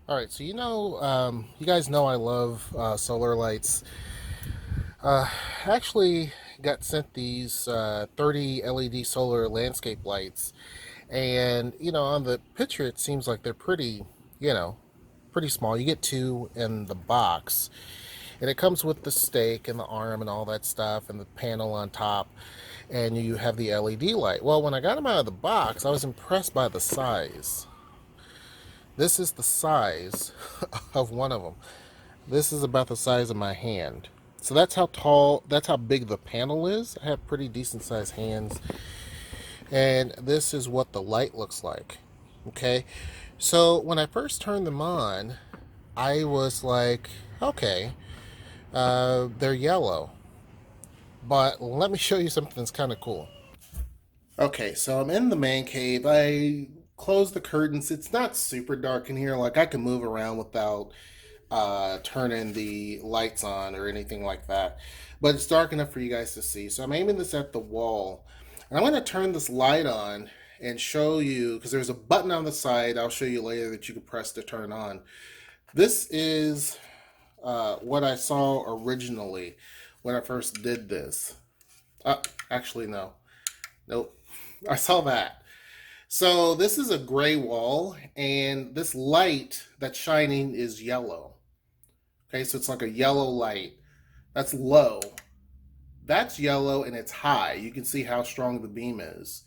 All right, so you guys know I love solar lights. Actually, got sent these 30 LED solar landscape lights, and on the picture it seems like they're you know, pretty small. You get two in the box, and it comes with the stake and the arm and all that stuff, and the panel on top, and you have the LED light. Well, when I got them out of the box, I was impressed by the size. This is the size of one of them. This is about the size of my hand. So that's how big the panel is. I have pretty decent sized hands. And this is what the light looks like. Okay. So when I first turned them on, I was like, okay, they're yellow. But let me show you something that's kind of cool. Okay, so I'm in the man cave. I closed the curtains. It's not super dark in here. Like I can move around without turning the lights on or anything like that. But it's dark enough for you guys to see. So I'm aiming this at the wall. And I'm going to turn this light on and show you, because there's a button on the side I'll show you later that you can press to turn on. This is what I saw originally when I first did this. Actually, no. Nope. I saw that. So this is a gray wall, and this light that's shining is yellow. Okay, so it's like a yellow light. That's low. That's yellow and it's high. You can see how strong the beam is.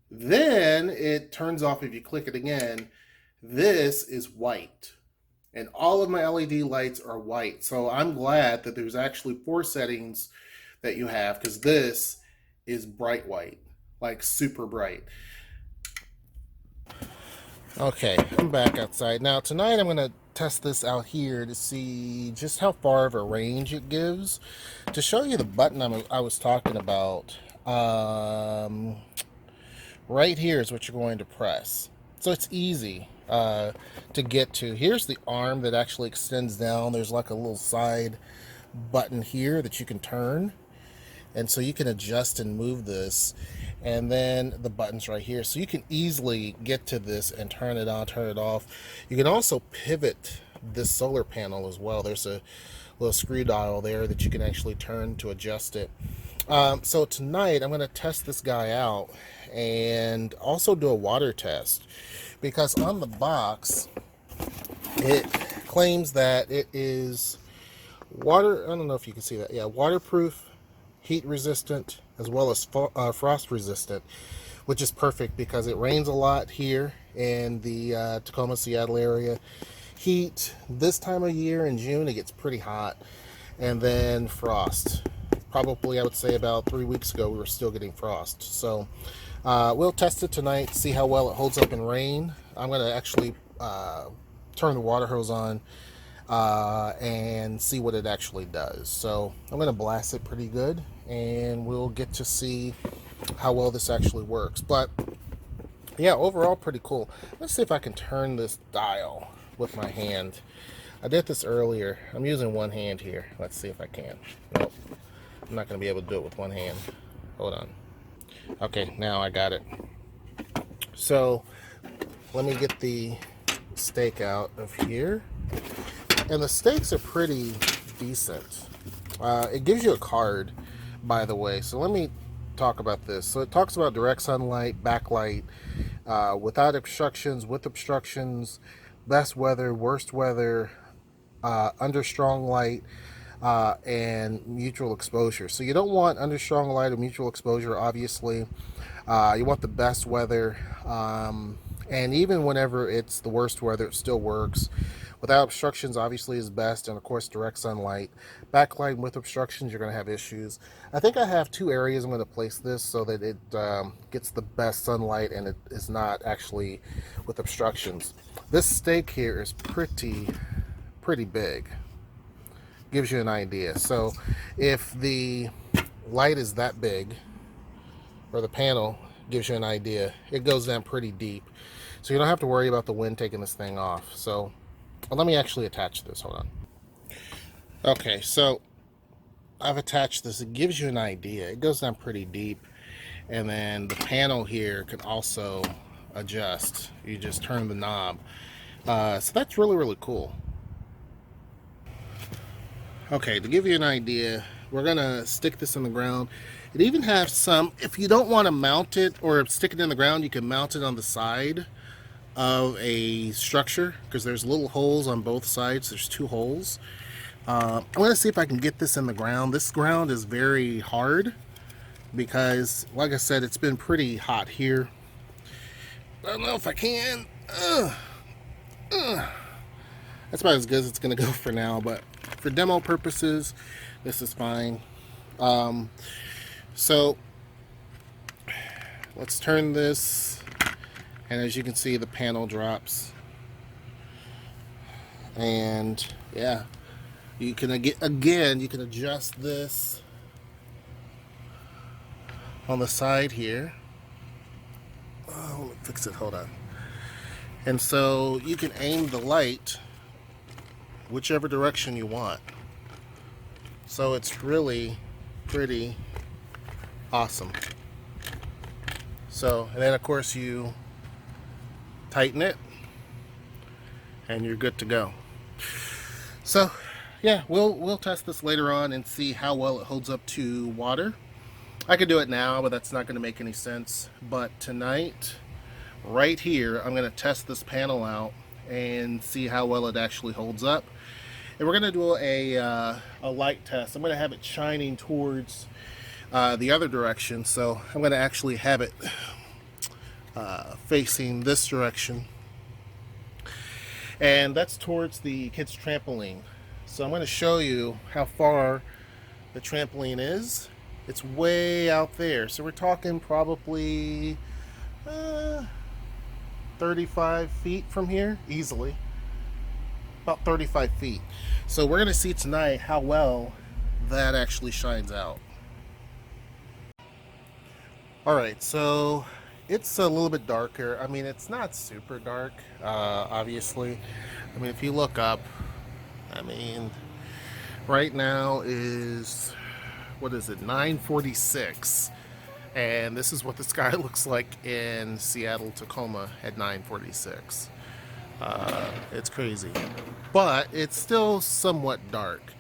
Then it turns off if you click it again. This is white. And all of my LED lights are white. So I'm glad that there's actually four settings that you have, because this is bright white, like super bright. Okay, I'm back outside. Now, tonight I'm going to test this out here to see just how far of a range it gives. To show you the button I was talking about, right here is what you're going to press. So it's easy to get to. Here's the arm that actually extends down. There's like a little side button here that you can turn. And so you can adjust and move this, and then the buttons right here, so you can easily get to this and turn it on, turn it off. You can also pivot this solar panel as well. There's a little screw dial there that you can actually turn to adjust it. So tonight I'm going to test this guy out and also do a water test, because on the box it claims that it is water, I don't know if you can see that, yeah, waterproof, heat resistant, as well as frost resistant, which is perfect because it rains a lot here in the Tacoma, Seattle area. Heat this time of year in June, it gets pretty hot. And then frost. Probably, I would say about 3 weeks ago, we were still getting frost. So we'll test it tonight, see how well it holds up in rain. I'm going to actually turn the water hose on and see what it actually does. So I'm going to blast it pretty good, and we'll get to see how well this actually works. But yeah, overall pretty cool. Let's see if I can turn this dial with my hand. I did this earlier. I'm using one hand here. Let's see if I can. Nope, I'm not going to be able to do it with one hand. Hold on. Okay, now I got it. So let me get the stake out of here. And the stakes are pretty decent. It gives you a card, by the way. So let me talk about this. So it talks about direct sunlight, backlight, without obstructions, with obstructions, best weather, worst weather, under strong light, and mutual exposure. So you don't want under strong light or mutual exposure, obviously. You want the best weather. And even whenever it's the worst weather, it still works. Without obstructions, obviously, is best, and of course, direct sunlight. Backlight with obstructions, you're going to have issues. I think I have two areas I'm going to place this so that it gets the best sunlight and it is not actually with obstructions. This stake here is pretty big. Gives you an idea. So if the light is that big, or the panel gives you an idea, it goes down pretty deep. So you don't have to worry about the wind taking this thing off. So let me actually attach this. Hold on. Okay, so I've attached this. It gives you an idea. It goes down pretty deep. And then the panel here can also adjust. You just turn the knob. So that's really, really cool. Okay, to give you an idea, we're gonna stick this in the ground. It even has some, if you don't want to mount it or stick it in the ground, you can mount it on the side of a structure because there's little holes on both sides. There's two holes. I'm gonna see if I can get this in the ground. This ground is very hard because, like I said, it's been pretty hot here. I don't know if I can. That's about as good as it's gonna go for now, but for demo purposes, this is fine. So let's turn this, and as you can see, the panel drops. And yeah, you can again, you can adjust this on the side here. Oh, let me fix it. Hold on. And so you can aim the light whichever direction you want. So it's really pretty awesome. So, and then of course you tighten it and you're good to go. So yeah, we'll test this later on and see how well it holds up to water. I could do it now, but that's not going to make any sense. But tonight, right here, I'm going to test this panel out and see how well it actually holds up. And we're going to do a light test. I'm going to have it shining towards the other direction. So I'm going to actually have it facing this direction. And that's towards the kids' trampoline. So I'm going to show you how far the trampoline is. It's way out there. So we're talking probably 35 feet from here, easily. About 35 feet. So we're going to see tonight how well that actually shines out. Alright, so it's a little bit darker. I mean, it's not super dark, obviously. I mean, if you look up, I mean, right now is, what is it, 9:46, and this is what the sky looks like in Seattle, Tacoma at 9:46. It's crazy, but it's still somewhat dark.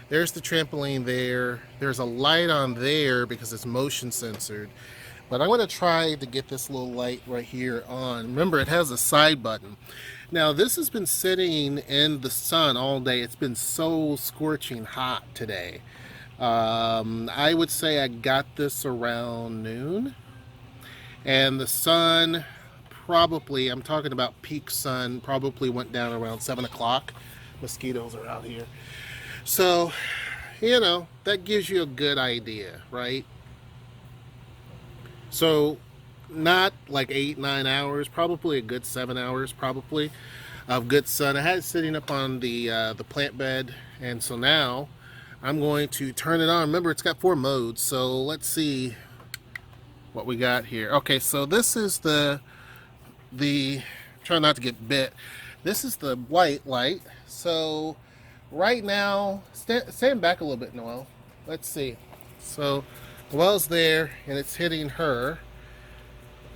There's the trampoline there. There's a light on there because it's motion censored. But I'm going to try to get this little light right here on. Remember, it has a side button. Now, this has been sitting in the sun all day. It's been so scorching hot today. I would say I got this around noon. And the sun probably, I'm talking about peak sun, probably went down around 7 o'clock. Mosquitoes are out here. So, you know, that gives you a good idea, right? So not like 8-9 hours, probably a good 7 hours probably of good sun. I had it sitting up on the plant bed, and so now I'm going to turn it on. Remember, it's got 4 modes, so let's see what we got here. Okay, so this is the try not to get bit. This is the white light. So right now, stand back a little bit, Noel. Let's see. So Noel's there, and it's hitting her.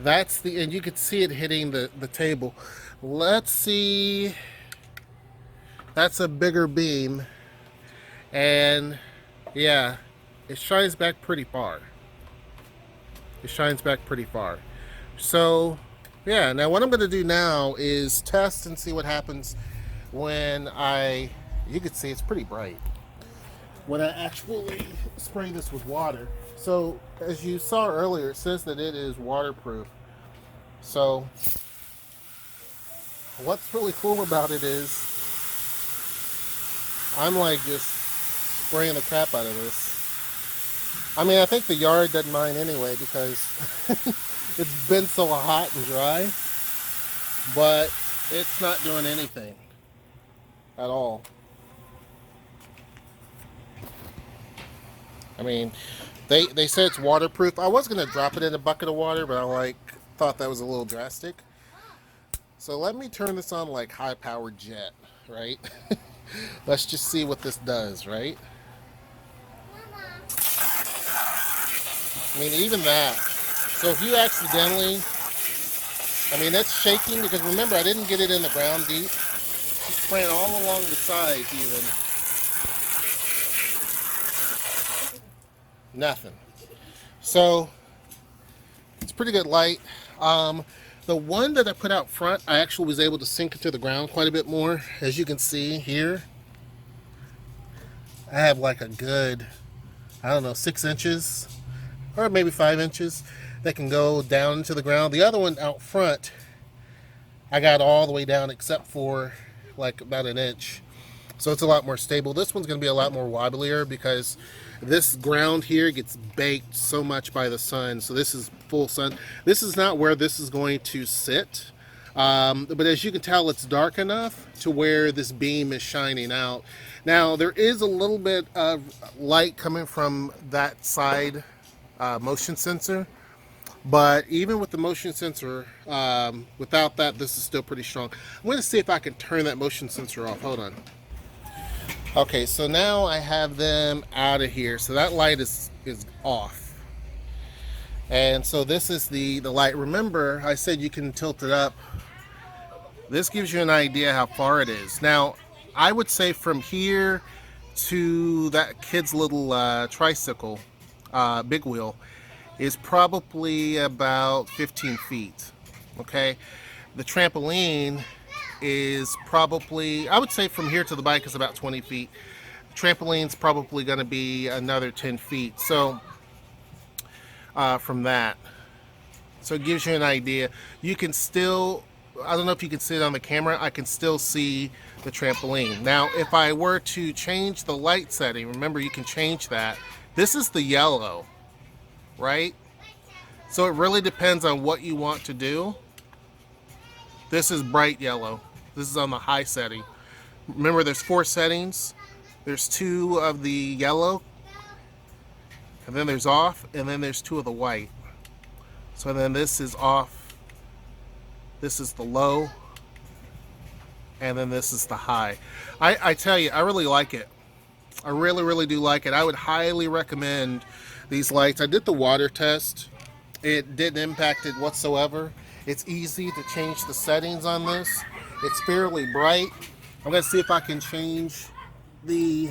That's the, and you can see it hitting the table. Let's see. That's a bigger beam, and yeah, it shines back pretty far. It shines back pretty far. So yeah, now what I'm going to do now is test and see what happens when you can see it's pretty bright, when I actually spray this with water. So as you saw earlier, it says that it is waterproof. So what's really cool about it is I'm like just spraying the crap out of this. I mean, I think the yard doesn't mind anyway because it's been so hot and dry, but it's not doing anything at all. I mean, they say it's waterproof. I was gonna drop it in a bucket of water, but I thought that was a little drastic. So let me turn this on like high-powered jet, right? Let's just see what this does, right? I mean, even that. So if you accidentally I mean, it's shaking because remember, I didn't get it in the ground deep. It's spraying all along the sides even. Nothing. So, it's pretty good light. The one that I put out front, I actually was able to sink it to the ground quite a bit more. As you can see here, I have like a good, I don't know, 6 inches or maybe 5 inches that can go down into the ground. The other one out front, I got all the way down except for like about an inch. So it's a lot more stable. This one's going to be a lot more wobblier because this ground here gets baked so much by the sun. So this is full sun. This is not where this is going to sit. But as you can tell, it's dark enough to where this beam is shining out. Now, there is a little bit of light coming from that side motion sensor. But even with the motion sensor, without that, this is still pretty strong. I'm going to see if I can turn that motion sensor off. Hold on. Okay, so now I have them out of here. So that light is off. And so this is the light. Remember, I said you can tilt it up. This gives you an idea how far it is. Now, I would say from here to that kid's little tricycle, big wheel, is probably about 15 feet. Okay, the trampoline is probably, I would say from here to the bike is about 20 feet. Trampoline's probably going to be another 10 feet. So from that, so it gives you an idea. You can still, I don't know if you can see it on the camera, I can still see the trampoline. Now, if I were to change the light setting, remember you can change that. This is the yellow, right? So it really depends on what you want to do. This is bright yellow. This is on the high setting. Remember, there's 4 settings. There's 2 of the yellow, and then there's off, and then there's 2 of the white. So then this is off, this is the low, and then this is the high. I tell you, I really like it. I really do like it. I would highly recommend these lights. I did the water test. It didn't impact it whatsoever. It's easy to change the settings on this. It's fairly bright. I'm going to see if I can change the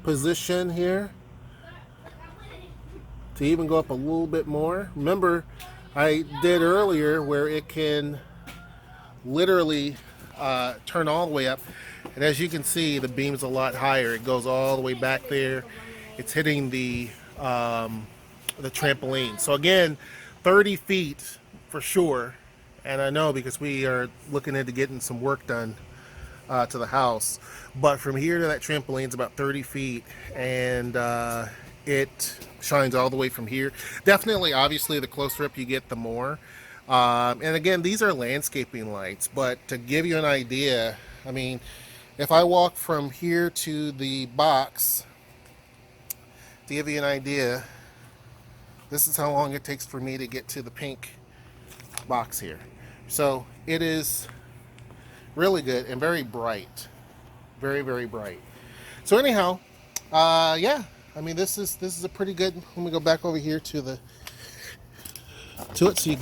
position here to even go up a little bit more. Remember, I did earlier where it can literally turn all the way up. And as you can see, the beam's a lot higher. It goes all the way back there. It's hitting the trampoline. So again, 30 feet for sure. And I know because we are looking into getting some work done to the house. But from here to that trampoline is about 30 feet. And it shines all the way from here. Definitely, obviously, the closer up you get, the more. And again, these are landscaping lights. But to give you an idea, I mean, if I walk from here to the box, to give you an idea, this is how long it takes for me to get to the pink box here. So it is really good and very bright. Very bright. So anyhow, yeah, I mean, this is a pretty good. Let me go back over here to it so you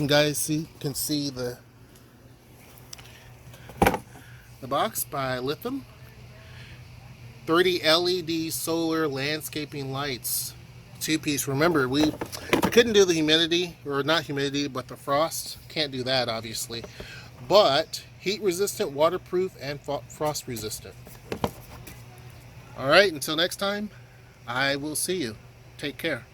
can see the box by Litom. 30 LED solar landscaping lights, 2-piece. Remember, we couldn't do the humidity, or not humidity, but the frost. Can't do that, obviously. But heat resistant, waterproof, and frost resistant. All right, until next time, I will see you. Take care.